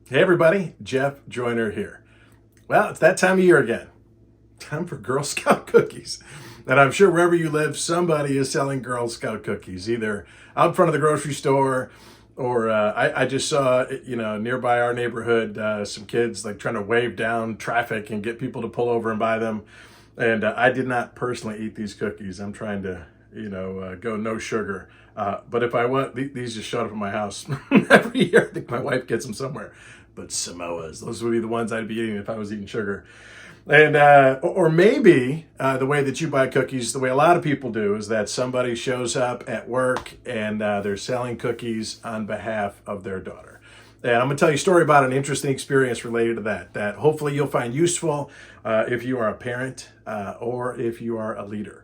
Hey everybody, Jeff Joyner here. Well, it's that time of year again. Time for Girl Scout cookies. And I'm sure wherever you live, somebody is selling Girl Scout cookies, either out in front of the grocery store or I just saw, nearby our neighborhood, some kids like trying to wave down traffic and get people to pull over and buy them. And I did not personally eat these cookies. I'm trying to, go no sugar. But if I want, these just showed up at my house every year. I think my wife gets them somewhere. But Samoas, those would be the ones I'd be eating if I was eating sugar. And or maybe the way that you buy cookies, the way a lot of people do, is that somebody shows up at work and they're selling cookies on behalf of their daughter. And I'm going to tell you a story about an interesting experience related to that hopefully you'll find useful if you are a parent or if you are a leader.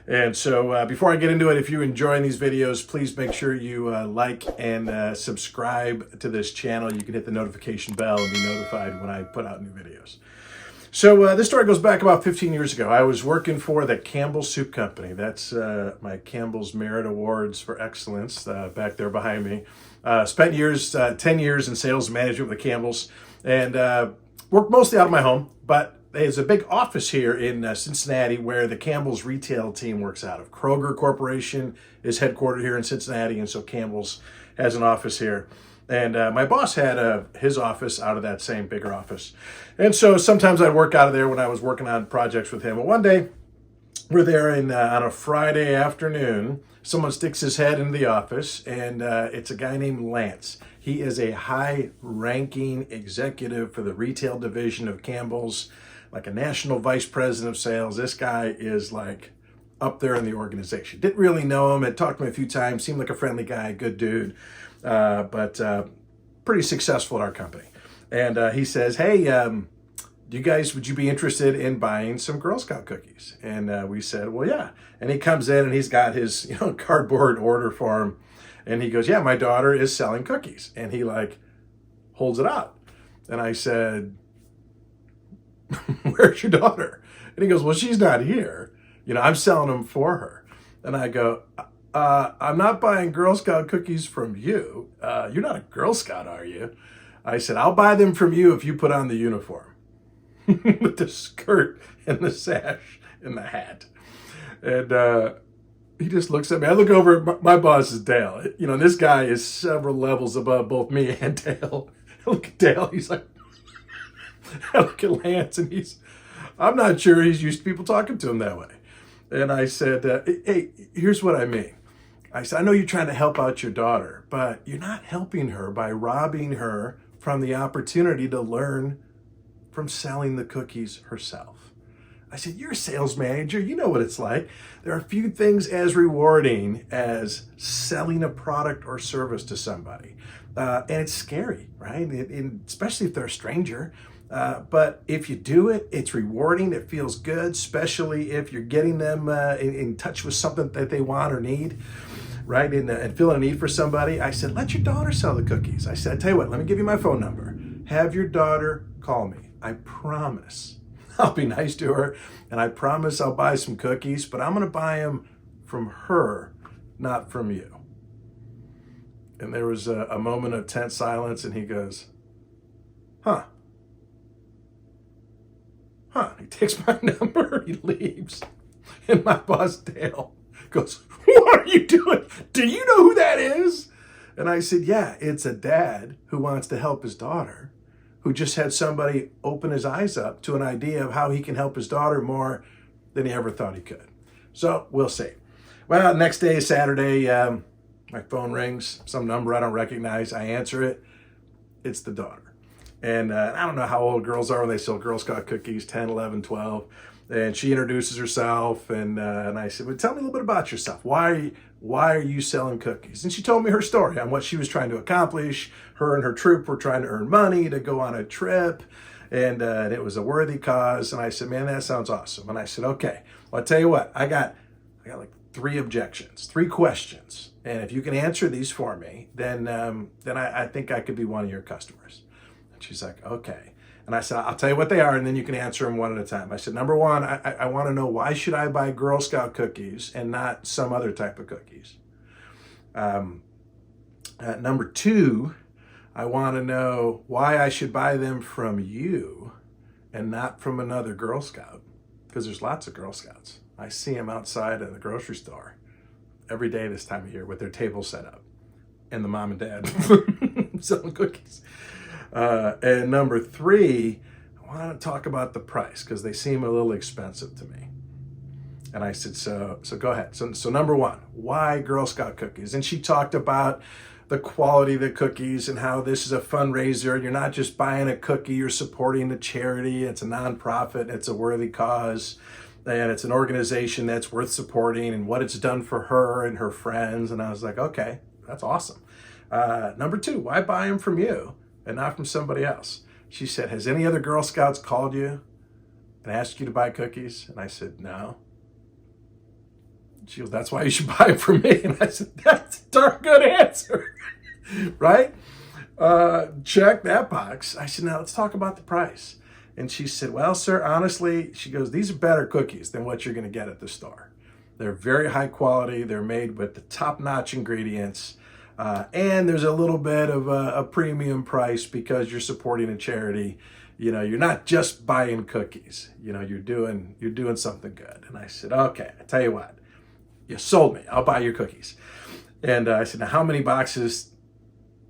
And so before I get into it, if you're enjoying these videos, please make sure you like and subscribe to this channel. You can hit the notification bell and be notified when I put out new videos. So this story goes back about 15 years ago. I was working for the Campbell's Soup Company. That's my Campbell's Merit Awards for Excellence back there behind me. Spent 10 years in sales management with the Campbell's and worked mostly out of my home, but there's a big office here in Cincinnati where the Campbell's retail team works out of. Kroger Corporation is headquartered here in Cincinnati, and so Campbell's has an office here. And my boss had his office out of that same bigger office. And so sometimes I'd work out of there when I was working on projects with him. But one day, we're there on a Friday afternoon. Someone sticks his head into the office, and it's a guy named Lance. He is a high-ranking executive for the retail division of Campbell's, like a national vice president of sales. This guy is like up there in the organization. Didn't really know him. Had talked to him a few times. Seemed like a friendly guy, good dude, but pretty successful at our company. And he says, "Hey, would you be interested in buying some Girl Scout cookies?" And we said, "Well, yeah." And he comes in and he's got his cardboard order form, and he goes, "Yeah, my daughter is selling cookies." And he like holds it out, and I said, "Where's your daughter?" And he goes, "Well, she's not here. I'm selling them for her." And I go, "I'm not buying Girl Scout cookies from you. You're not a Girl Scout, are you?" I said, "I'll buy them from you if you put on the uniform with the skirt and the sash and the hat." And he just looks at me. I look over at my boss is Dale. This guy is several levels above both me and Dale. I look at Dale. He's like, I look at Lance, and I'm not sure he's used to people talking to him that way. And I said, "Hey, here's what I mean." I said, "I know you're trying to help out your daughter, but you're not helping her by robbing her from the opportunity to learn from selling the cookies herself." I said, "You're a sales manager. You know what it's like. There are few things as rewarding as selling a product or service to somebody. And it's scary, right? Especially if they're a stranger. But if you do it, it's rewarding. It feels good, especially if you're getting them in touch with something that they want or need, right? And feeling a need for somebody." I said, "Let your daughter sell the cookies." I said, "I tell you what, let me give you my phone number. Have your daughter call me. I promise I'll be nice to her, and I promise I'll buy some cookies, but I'm going to buy them from her, not from you." And there was a moment of tense silence, and he goes, "Huh. He takes my number, he leaves. And my boss, Dale, goes, "What are you doing? Do you know who that is?" And I said, "Yeah, it's a dad who wants to help his daughter, who just had somebody open his eyes up to an idea of how he can help his daughter more than he ever thought he could." So we'll see. Well, next day, Saturday, my phone rings, some number I don't recognize. I answer it. It's the daughter. And I don't know how old girls are when they sell Girl Scout cookies, 10, 11, 12. And she introduces herself, and I said, "Well, tell me a little bit about yourself. Why are you selling cookies?" And she told me her story on what she was trying to accomplish. Her and her troop were trying to earn money to go on a trip, and it was a worthy cause. And I said, "Man, that sounds awesome." And I said, "Okay, well, I'll tell you what. I got like 3 questions, and if you can answer these for me, then I think I could be one of your customers." She's like, "Okay." And I said, "I'll tell you what they are, and then you can answer them one at a time." I said, "Number one, I want to know, why should I buy Girl Scout cookies and not some other type of cookies? Number two, I want to know why I should buy them from you and not from another Girl Scout, because there's lots of Girl Scouts. I see them outside of the grocery store every day this time of year with their table set up and the mom and dad selling cookies. And number three, I want to talk about the price because they seem a little expensive to me. And I said, so go ahead. So number one, why Girl Scout cookies? And she talked about the quality of the cookies and how this is a fundraiser. You're not just buying a cookie, you're supporting a charity. It's a nonprofit, it's a worthy cause, and it's an organization that's worth supporting and what it's done for her and her friends. And I was like, okay, that's awesome. Number two, why buy them from you and not from somebody else? She said, has any other Girl Scouts called you and asked you to buy cookies? And I said, no. She goes, that's why you should buy it from me. And I said, that's a darn good answer, right? Check that box. I said, now let's talk about the price. And she said, well, sir, honestly, she goes, these are better cookies than what you're going to get at the store. They're very high quality. They're made with the top-notch ingredients. And there's a little bit of a premium price because you're supporting a charity. You know, you're not just buying cookies. You know, you're doing something good. And I said, okay, I tell you what. You sold me. I'll buy your cookies. And I said, now how many boxes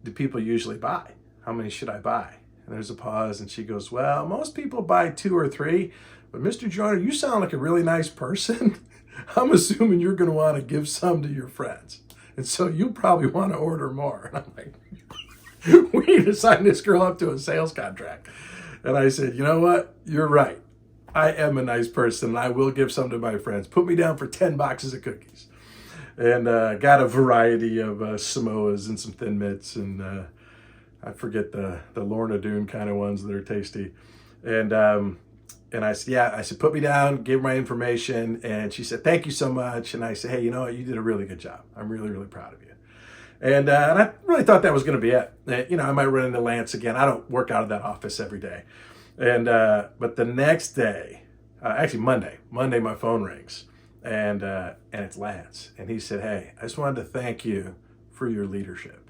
do people usually buy? How many should I buy? And there's a pause and she goes, well, most people buy 2 or 3, but Mr. Joyner, you sound like a really nice person. I'm assuming you're going to want to give some to your friends. And so you probably want to order more. And I'm like, we need to sign this girl up to a sales contract. And I said, you know what? You're right. I am a nice person and I will give some to my friends. Put me down for 10 boxes of cookies. And got a variety of Samoas and some Thin Mints and I forget the Lorna Doone kind of ones that are tasty. And I said, yeah, I said, put me down, gave her my information. And she said, thank you so much. And I said, hey, you know what? You did a really good job. I'm really, really proud of you. And I really thought that was going to be it. You know, I might run into Lance again. I don't work out of that office every day. And but the next day, actually Monday, my phone rings, and it's Lance, and he said, "Hey, I just wanted to thank you for your leadership."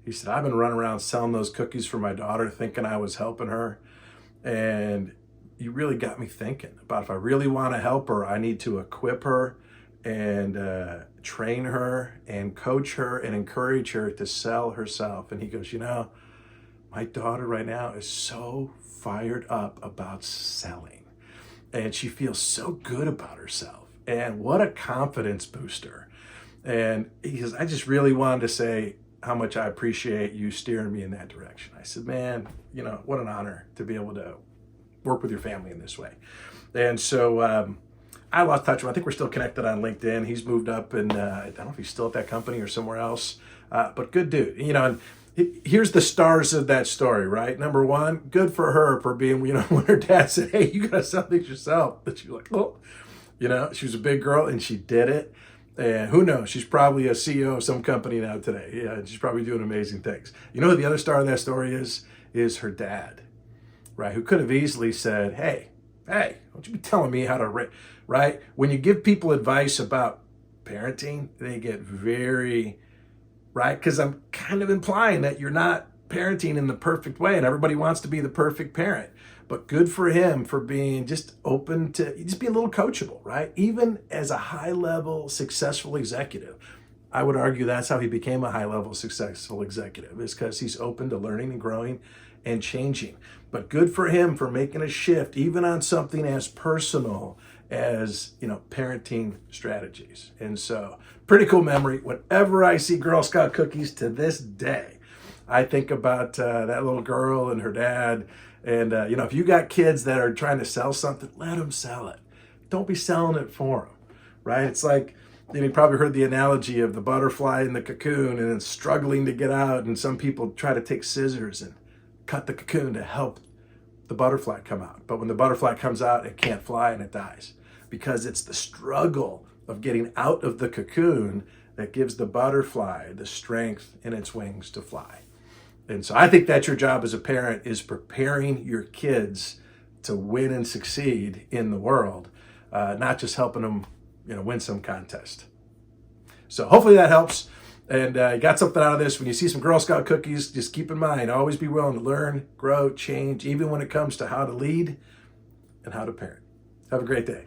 He said, "I've been running around selling those cookies for my daughter, thinking I was helping her, and you really got me thinking about if I really want to help her, I need to equip her and train her and coach her and encourage her to sell herself." And he goes, "You know, my daughter right now is so fired up about selling and she feels so good about herself, and what a confidence booster." And he says, "I just really wanted to say how much I appreciate you steering me in that direction." I said, "Man, you know, what an honor to be able to work with your family in this way." And so I lost touch with him. I think we're still connected on LinkedIn. He's moved up, and I don't know if he's still at that company or somewhere else, but good dude. You know, and here's the stars of that story, right? Number one, good for her for being, you know, when her dad said, "Hey, you got to sell things yourself," that she was like, "Oh," you know, she was a big girl and she did it. And who knows? She's probably a CEO of some company now today. Yeah, she's probably doing amazing things. You know who the other star of that story is her dad, right? Who could have easily said, hey, don't you be telling me how to, right? When you give people advice about parenting, they get very, right? Because I'm kind of implying that you're not parenting in the perfect way and everybody wants to be the perfect parent. But good for him for being just open to just be a little coachable, right? Even as a high-level successful executive, I would argue that's how he became a high-level successful executive, is because he's open to learning and growing and changing. But good for him for making a shift, even on something as personal as, you know, parenting strategies. And so, pretty cool memory. Whenever I see Girl Scout cookies to this day, I think about that little girl and her dad. And, you know, if you got kids that are trying to sell something, let them sell it. Don't be selling it for them, right? It's like, you know, you probably heard the analogy of the butterfly in the cocoon and it's struggling to get out. And some people try to take scissors and cut the cocoon to help the butterfly come out. But when the butterfly comes out, it can't fly and it dies, because it's the struggle of getting out of the cocoon that gives the butterfly the strength in its wings to fly. And so I think that's your job as a parent, is preparing your kids to win and succeed in the world, not just helping them, you know, win some contest. So hopefully that helps. and you got something out of this. When you see some Girl Scout cookies, just keep in mind, always be willing to learn, grow, change, even when it comes to how to lead and how to parent. Have a great day.